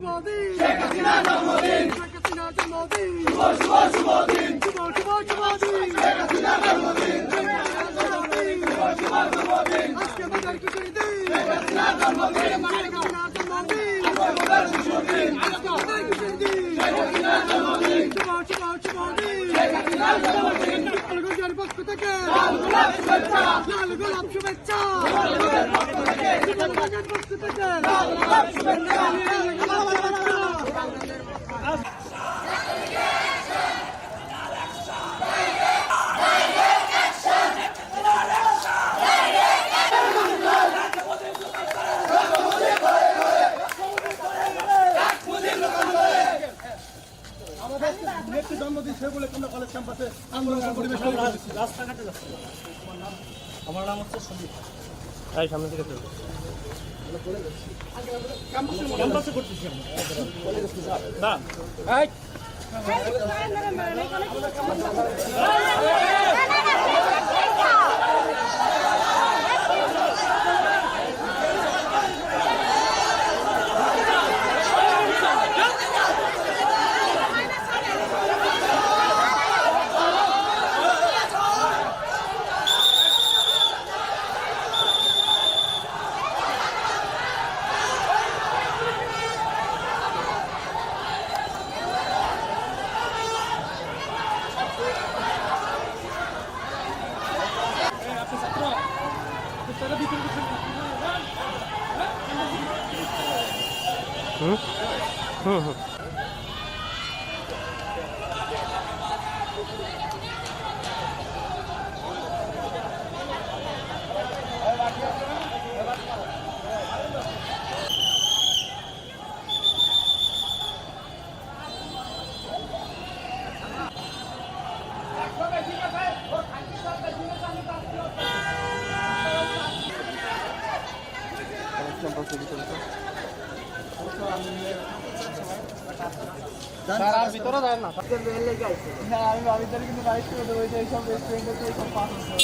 শেখ হাসিনা জন্মদিন, শেখ হাসিনা জন্মদিন, শুভ শুভ শুভ দিন, শুভ শুভ শুভ দিন, শেখ হাসিনা জন্মদিন, শেখ হাসিনা জন্মদিন, শুভ শুভ শুভ দিন, আজকে বাজার খুশির দিন, শেখ হাসিনা জন্মদিন, শেখ হাসিনা জন্মদিন, আজকে বাজার খুশির দিন, আজকে বাজার খুশির দিন, শেখ হাসিনা জন্মদিন, শুভ শুভ শুভ দিন, শেখ হাসিনা জন্মদিন, গোপালগঞ্জের পক্ষ থেকে লাল গোলাপ শুভেচ্ছা, লাল গোলাপ শুভেচ্ছা, গোপালগঞ্জের পক্ষ থেকে গোপালগঞ্জের পক্ষ থেকে লাল গোলাপ শুভেচ্ছা। জন্মদিন সেগুলো আমরা কলেজ ক্যাম্পাসে আন্দোলন পরিবেশ রাস্তাঘাটে যাচ্ছি। আমার নাম হচ্ছে সন্দীপ। তাই সামনে থেকে চলবে ক্যাম্পাসে করতেছি না। আর ভিতরে যায় না, আমি বাড়ির কিন্তু বাইক করে দেবো, এইসব রেস্টুরেন্টে তো এইসব পাস আছে।